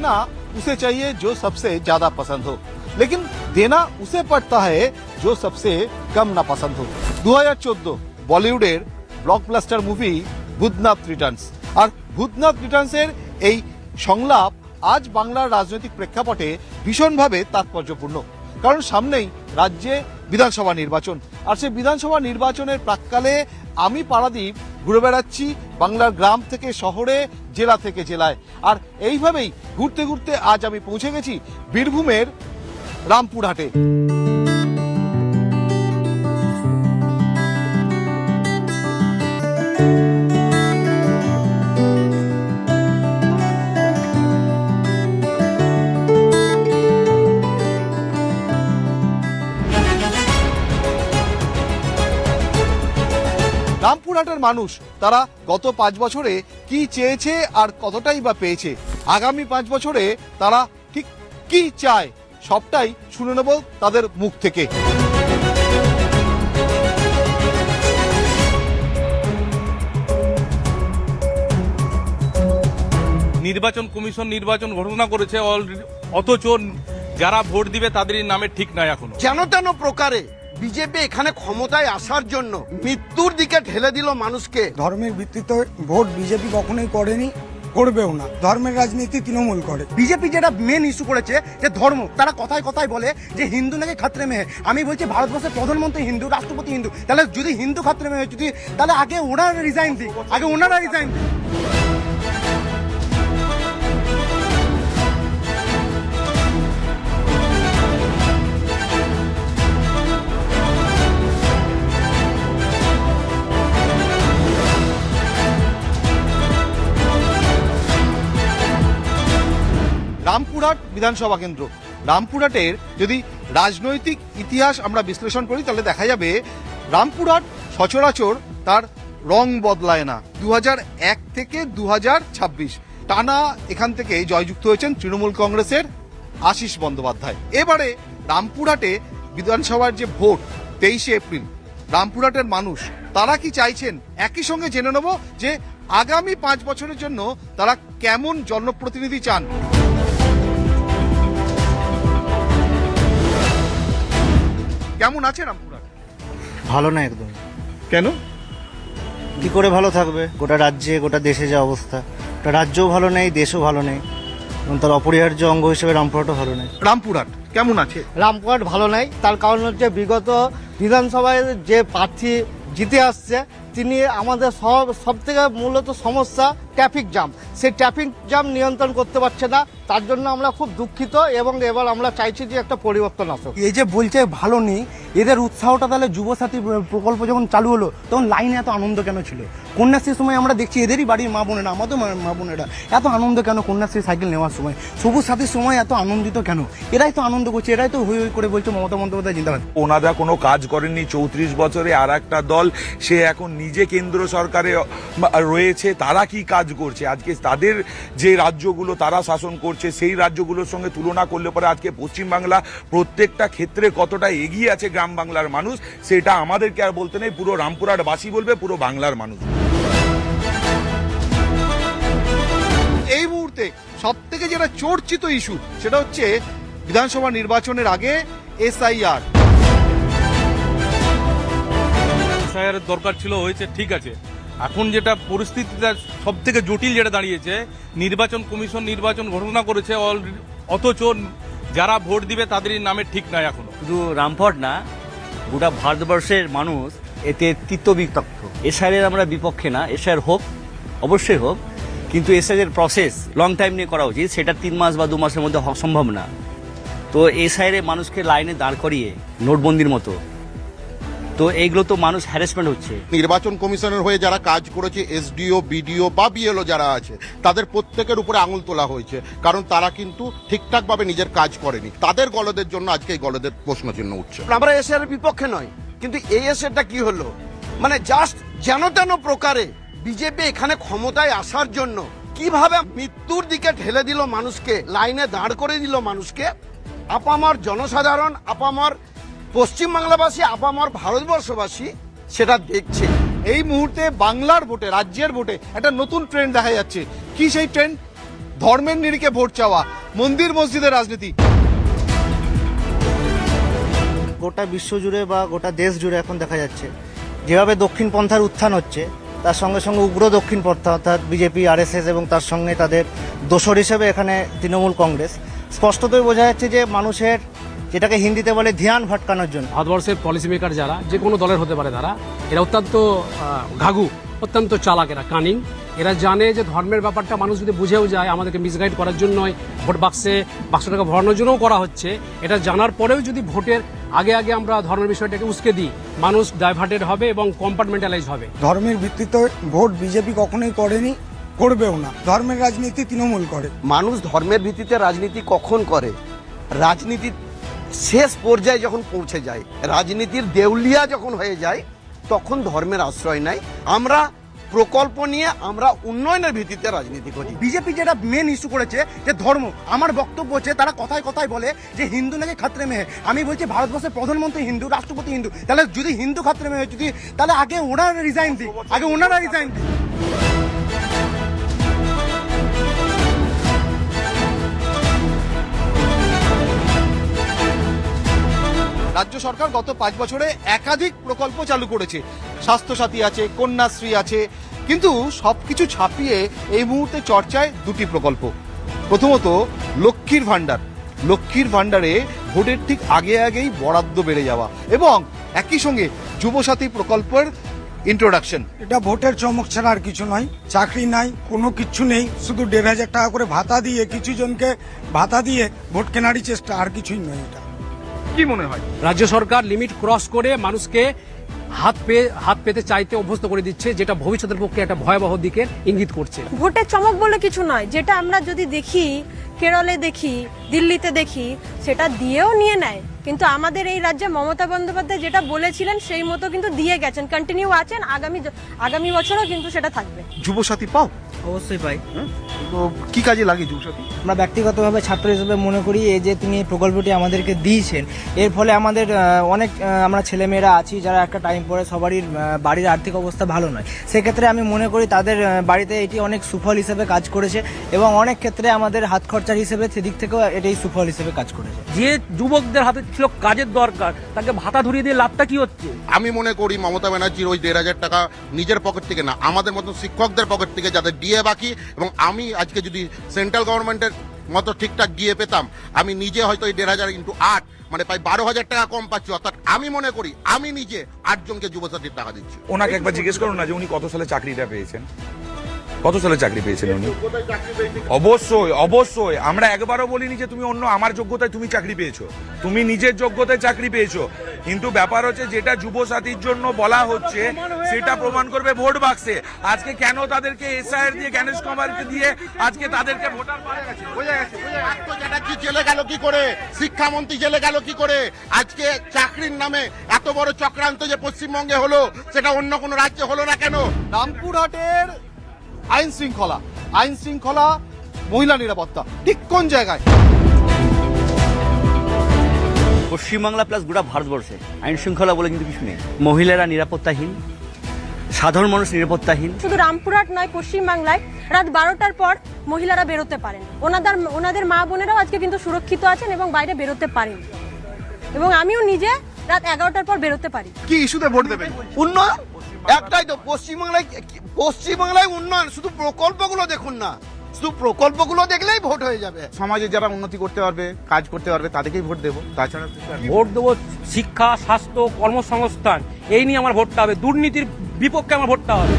देना उसे चाहिए जो सबसे ज्यादा पसंद हो, लेकिन देना उसे पड़ता है जो सबसे कम ना पसंद हो। 2014 বলিউডের ব্লকবাস্টার মুভি ভূতনাথ রিটার্নস, আর ভূতনাথ রিটার্নসের এই সংলাপ আজ বাংলার রাজনৈতিক প্রেক্ষাপটে ভীষণভাবে তাৎপর্যপূর্ণ। কারণ সামনেই রাজ্যে বিধানসভা নির্বাচন, আর সেই বিধানসভা নির্বাচনের প্রাক্কালে আমি পারাদীপ ঘুরে বেড়াচ্ছি বাংলার গ্রাম থেকে শহরে, জেলা থেকে জেলায়। আর এইভাবেই ঘুরতে ঘুরতে আজ আমি পৌঁছে গেছি বীরভূমের রামপুরহাটে। রামপুরহাটের মানুষ তারা গত 5 বছরে কি চেয়েছে আর কতটাই বা পেয়েছে, আগামী 5 বছরে তারা ঠিক কি চায়, সবটাই শুনে নেব তাদের মুখ থেকে। নির্বাচন কমিশন নির্বাচন ঘোষণা করেছে অথচ যারা ভোট দিবে তাদের নামে ঠিক নাই এখনো। যেন তেন প্রকারে বিজেপি এখানে ক্ষমতায় আসার জন্য মৃত্যুর দিকে ঠেলে দিল মানুষকে। ধর্মের ভিত্তিতে ভোট বিজেপি কখনোই করেনি, করবেও না। ধর্মের রাজনীতি তৃণমূল করে। বিজেপি যেটা মেন ইস্যু করেছে যে ধর্ম, তারা কথায় কথায় বলে যে হিন্দু নাকি খাত্রে মেয়ে। আমি বলছি ভারতবর্ষের প্রধানমন্ত্রী হিন্দু, রাষ্ট্রপতি হিন্দু, তাহলে যদি হিন্দু খাত্রে মেয়ে যদি, তাহলে আগে ওনারা রিজাইন দিক, আগে ওনারা রিজাইন দিক। রামপুরহাট বিধানসভা কেন্দ্র। রামপুরহাটের যদি রাজনৈতিক ইতিহাস আমরা বিশ্লেষণ করি তাহলে দেখা যাবে রামপুরহাট সচরাচর তার রং বদলায় না। 2001 থেকে 2026 টানা এখান থেকে জয়যুক্ত হয়েছেন তৃণমূল কংগ্রেসের আশিস বন্দ্যোপাধ্যায়। এবারে রামপুরহাটে বিধানসভার যে ভোট 23শে এপ্রিল, রামপুরহাটের মানুষ তারা কি চাইছেন একই সঙ্গে জেনে নেব যে আগামী 5 বছরের জন্য তারা কেমন জনপ্রতিনিধি চান। কেমন আছে রামপুরহাট? ভালো না একদম। কেন? কি করে ভালো থাকবে? গোটা রাজ্যে গোটা দেশে যে অবস্থা, গোটা রাজ্যও ভালো নেই, দেশও ভালো নেই, এবং তার অপরিহার্য অঙ্গ হিসেবে রামপুরহাটও ভালো নেই। রামপুরহাট কেমন আছে? রামপুরহাট ভালো নাই, তার কারণ হচ্ছে বিগত বিধানসভায় যে প্রার্থী জিতে আসছে তিনি আমাদের সব থেকে মূলত সমস্যা ট্রাফিক জ্যাম, সেই ট্রাফিক জ্যাম নিয়ন্ত্রণ করতে পারছে না। তার জন্য আমরা খুব দুঃখিত এবং এবার আমরা চাইছি যে একটা পরিবর্তন আসুক। এই যে বলছে ভালো নেই, এদের উৎসাহটা তাহলে যুবসাথী প্রকল্প যখন চালু হলো তখন লাইনে এত আনন্দ কেন ছিল? কন্যাশ্রীর সময় আমরা দেখছি এদেরই বাড়ির মা বোনেরা, আমাদের মা বোনেরা এত আনন্দ কেন কন্যাশ্রী সাইকেল নেওয়ার সময়? সবুজ সাথীর সময় এত আনন্দিত কেন? এরাই তো আনন্দ করছে, এরাই তো হই হই করে বলছে মমতা বন্দ্যোপাধ্যায় জিন্দাবাদ। ওনারা কোনো কাজ করেননি 34 বছরে। আর একটা দল সে এখন নিজে কেন্দ্র সরকারে রয়েছে, তারা কি কাজ করছে? আজকে তাদের যে রাজ্যগুলো তারা শাসন করছে সেই রাজ্যগুলোর সঙ্গে তুলনা করলে পরে আজকে পশ্চিমবাংলা প্রত্যেকটা ক্ষেত্রে কতটা এগিয়ে আছে গ্রাম বাংলার মানুষ, সেটা আমাদেরকে আর বলতে নেই, পুরো রামপুরহাটবাসী বলবে, পুরো বাংলার মানুষ। এই মুহূর্তে সব থেকে যেটা চর্চিত ইস্যু সেটা হচ্ছে বিধানসভা নির্বাচনের আগে এসআইআর। এসআইআর দরকার ছিল, হয়েছে, ঠিক আছে। এখন যেটা পরিস্থিতিটা সব থেকে জটিল যেটা দাঁড়িয়েছে, নির্বাচন কমিশন নির্বাচন ঘোষণা করেছে অথচ যারা ভোট দিবে তাদের নামে ঠিক নাই এখনো। শুধু রামপুরহাট না, গোটা ভারতবর্ষের মানুষ এতে তিক্তবিতক্ত। এসআইআর আমরা বিপক্ষে না, এসআইআর হোক, অবশ্যই হোক, কিন্তু এসআইআর প্রসেস লং টাইম নিয়ে করা উচিত। সেটা 3 মাস বা 2 মাসের মধ্যে হওয়া সম্ভব না। তো এসআইআর মানুষকে লাইনে দাঁড় করিয়ে নোটবন্দির মতো, তো এইগুলো তো মানুষ হ্যারাসমেন্ট হচ্ছে। নির্বাচন কমিশনের হয়ে যারা কাজ করেছে, এসডিও, বিডিও বা বিএলও যারা আছে, তাদের প্রত্যেকের উপরে আঙুল তোলা হয়েছে, কারণ তারা কিন্তু ঠিকঠাকভাবে নিজের কাজ করেনি। তাদের গলদের জন্য আজকে এই গলদের প্রশ্নচিহ্ন উঠছে। আমরা এসআইআর বিপক্ষে নয়, কিন্তু এই এসআইআরটা কি হলো, মানে জাস্ট যেন তেন প্রকারে বিজেপি এখানে ক্ষমতায় আসার জন্য কিভাবে মৃত্যুর দিকে ঠেলে দিল মানুষকে, লাইনে দাঁড় করে দিল মানুষকে। আপামর জনসাধারণ, আপামর পশ্চিমবাংলাবাসী, আপামর ভারতবর্ষবাসী সেটা দেখছে। এই মুহূর্তে বাংলার ভোটে, রাজ্যের ভোটে একটা নতুন ট্রেন্ড দেখা যাচ্ছে। কি সেই ট্রেন্ড? ধর্মের নিরিখে ভোট চাওয়া, মন্দির মসজিদের রাজনীতি। গোটা বিশ্ব জুড়ে বা গোটা দেশ জুড়ে এখন দেখা যাচ্ছে যেভাবে দক্ষিণ পন্থার উত্থান হচ্ছে, তার সঙ্গে সঙ্গে উগ্র দক্ষিণ পন্থা অর্থাৎ বিজেপি, আরএসএস এবং তার সঙ্গে তাদের দোসর হিসেবে এখানে তৃণমূল কংগ্রেস, স্পষ্টতই বোঝা যাচ্ছে যে মানুষের যেটাকে হিন্দিতে বলে ধ্যান ভটকানোর জন্য ভারতবর্ষের পলিসি মেকার যারা, যে কোনো দলের হতে পারে তারা, এরা অত্যন্ত ঘাঘু, অত্যন্ত চালাক, এরা কানিং। এরা জানে যে ধর্মের ব্যাপারটা মানুষ যদি বুঝেও যায় আমাদেরকে মিসগাইড করার জন্যই ভোট বাক্সটাকে ভরানোর জন্যও করা হচ্ছে। এটা জানার পরেও যদি ভোটের আগে আগে আমরা ধর্মের বিষয়টাকে উস্কে দিই, মানুষ ডাইভার্টেড হবে এবং কম্পার্টমেন্টালাইজ হবে। ধর্মের ভিত্তিতে ভোট বিজেপি কখনোই করেনি, করবেও না। ধর্মের রাজনীতি তৃণমূল করে। মানুষ ধর্মের ভিত্তিতে রাজনীতি কখন করে? রাজনীতির শেষ পর্যায়ে যখন পৌঁছে যায়, রাজনীতির দেউলিয়া যখন হয়ে যায়, তখন ধর্মের আশ্রয় নেয়। আমরা প্রকল্প নিয়ে আমরা উন্নয়নের ভিত্তিতে রাজনীতি করি। বিজেপি যেটা মেন ইস্যু করেছে যে ধর্ম, আমার বক্তব্য হচ্ছে তারা কথায় কথায় বলে যে হিন্দু নাকি খাত্রে মেয়ে। আমি বলছি ভারতবর্ষের প্রধানমন্ত্রী হিন্দু, রাষ্ট্রপতি হিন্দু, তাহলে যদি হিন্দু খাত্রে মেয়ে যদি, তাহলে আগে ওনারা রিজাইন দিক, আগে ওনারা রিজাইন দিক। রাজ্য সরকার গত 5 বছরে একাধিক প্রকল্প চালু করেছে। স্বাস্থ্যসাথী আছে, কন্যাশ্রী আছে, কিন্তু সবকিছু ছাপিয়ে এই মুহূর্তে চর্চায় দুটি প্রকল্প। প্রথমত লক্ষ্মীর ভাণ্ডার। লক্ষ্মীর ভাণ্ডারে ভোটের ঠিক আগে আগেই বরাদ্দ বেড়ে যাওয়া এবং একই সঙ্গে যুবসাথী প্রকল্পের ইন্ট্রোডাকশন। এটা ভোটের চমক ছাড়া আর কিছু নয়। চাকরি নাই, কোনো কিছু নেই, শুধু 1,500 টাকা করে ভাতা দিয়ে, কিছু জনকে ভাতা দিয়ে ভোট কেনারই চেষ্টা, আর কিছুই নয়। এটা কি মনে হয়? রাজ্য সরকার লিমিট ক্রস করে মানুষকে হাত পেতে চাইতে অভ্যস্ত করে দিচ্ছে, যেটা ভবিষ্যতের পক্ষে একটা ভয়াবহ দিকের ইঙ্গিত করছে। ভোটের চমক বলে কিছু নয়, যেটা আমরা যদি দেখি, কেরলে দেখি, দিল্লিতে দেখি, সেটা দিয়েও নিয়ে নেয়। কিন্তু আমাদের এই রাজ্যে মমতা বন্দ্যোপাধ্যায় যেটা বলেছিলেন সেই মতো কিন্তু দিয়ে গেছেন, কন্টিনিউ আছেন, আগামী বছরও কিন্তু সেটা থাকবে। যুবসাথী পাও? অবশ্যই পাই। তো কি কাজে লাগে যুবসাথী? আমরা ব্যক্তিগতভাবে ছাত্র হিসেবে মনে করি এই যে তিনি এই প্রকল্পটি আমাদেরকে দিয়েছেন, এর ফলে আমাদের অনেক আমরা ছেলেমেয়েরা আছি যারা একটা টাইম পরে সবারই বাড়ির আর্থিক অবস্থা ভালো নয়। সেক্ষেত্রে আমি মনে করি তাদের বাড়িতে এটি অনেক সুফল হিসেবে কাজ করেছে এবং অনেক ক্ষেত্রে আমাদের হাত খরচার হিসেবে সেদিক থেকেও এটাই সুফল হিসেবে কাজ করেছে। যে যুবকদের হাতে ছিল কাজের দরকার, তাকে ভাতা ধরিয়ে দিয়ে লাভটা কি হচ্ছে? আমি মনে করি মমতা ব্যানার্জির ওই 1,500 টাকা নিজের পকেট থেকে না, আমাদের মতো শিক্ষকদের পকেট থেকে যাদের ডিএ বাকি, এবং আমি আজকে যদি সেন্ট্রাল গভর্নমেন্টের মতো ঠিকঠাক ডিএ পেতাম, আমি নিজে হয়তো এই 1,500 × 8 মানে প্রায় 12,000 টাকা কম পাচ্ছি। অর্থাৎ আমি মনে করি আমি নিজে 8 জনকে যুবসাথীর টাকা দিচ্ছি। ওনাকে একবার জিজ্ঞেস করুন না যে উনি কত সালে চাকরিটা পেয়েছেন, কত সালে চাকরি পেয়েছেন উনি? অবশ্যই অবশ্যই, আমরা একবারও বলিনি যে তুমি অন্য আমার যোগ্যতায় তুমি চাকরি পেয়েছো, তুমি নিজের যোগ্যতায় চাকরি পেয়েছো। কিন্তু ব্যাপার হচ্ছে যেটা যুবসাথীর জন্য বলা হচ্ছে সেটা প্রমাণ করবে ভোট বাক্সে। আজকে কেন তাদেরকে এসআইআর দিয়ে, জ্ঞানেশ কুমারকে দিয়ে আজকে তাদেরকে ভোটার চ্যাটার্জি জেলে গেল কি করে, শিক্ষামন্ত্রী জেলে গেল কি করে? আজকে চাকরির নামে এত বড় চক্রান্ত যে পশ্চিমবঙ্গে হলো, সেটা অন্য কোনো রাজ্যে হলো না কেন? রামপুরহাটের আইন শৃঙ্খলা, মহিলা নিরাপত্তা ঠিক কোন জায়গায়? পশ্চিমবাংলা প্লাস গোটা ভারতবর্ষে আইন শৃঙ্খলা বলে কিন্তু কিছু নেই। মহিলারা নিরাপত্তাহীন, সাধারণ মানুষ নিরাপত্তাহীন। শুধু রামপুরহাট নয়, পশ্চিমবাংলায় রাত 12টার পর মহিলারা বেরোতে পারেন। ওনাদের মা বোনেরাও আজকে কিন্তু সুরক্ষিত আছেন এবং বাইরে বেরোতে পারেন, এবং আমিও নিজে রাত 11টার পর বেরোতে পারি। কি ইস্যুতে ভোট দেবেন? উন্নয়ন একটাই তো, পশ্চিমবাংলায় উন্নয়ন। শুধু প্রকল্পগুলো দেখুন না, শুধু প্রকল্পগুলো দেখলেই ভোট হয়ে যাবে। সমাজে যারা উন্নতি করতে পারবে, কাজ করতে পারবে, তাদেরকেই ভোট দেবো। তাছাড়া ভোট দেবো শিক্ষা, স্বাস্থ্য, কর্মসংস্থান, এই নিয়ে আমার ভোটটা হবে। দুর্নীতির বিপক্ষে আমার ভোটটা হবে।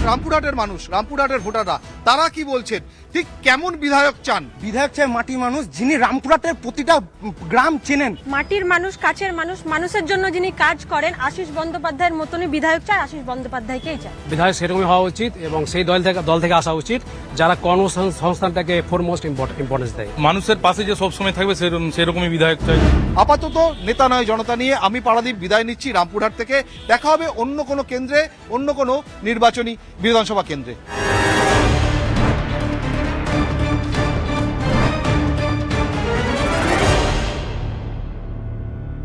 রামপুরহাটের মানুষ, রামপুরহাটের ভোটাররা, তারা কি বলছেন? ঠিক কেমন বিধায়ক চান? বিধায়ক চাই মাটির মানুষ, যিনি রামপুরহাটের প্রতিটা গ্রাম চেনেন। মাটির মানুষ, কাছের মানুষ, মানুষের জন্য যিনি কাজ করেন, আশিস বন্দ্যোপাধ্যায়ের মতনই বিধায়ক চায়, আশিস বন্দ্যোপাধ্যায়কেই চায়। বিধায়ক সেরকমই হওয়া উচিত এবং সেই দল থেকে আসা উচিত যারা কর্মসংস্থানটাকে ফরমোস্ট ইম্পর্টেন্স দেয়। মানুষের পাশে যে সবসময় থাকবে সেরকমই বিধায়ক চাই। আপাতত নেতা নয় জনতা নিয়ে আমি পারাদীপ বিদায় নিচ্ছি রামপুরহাট থেকে। দেখা হবে অন্য কোনো কেন্দ্রে, অন্য কোনো নির্বাচনী বিধানসভা কেন্দ্রে।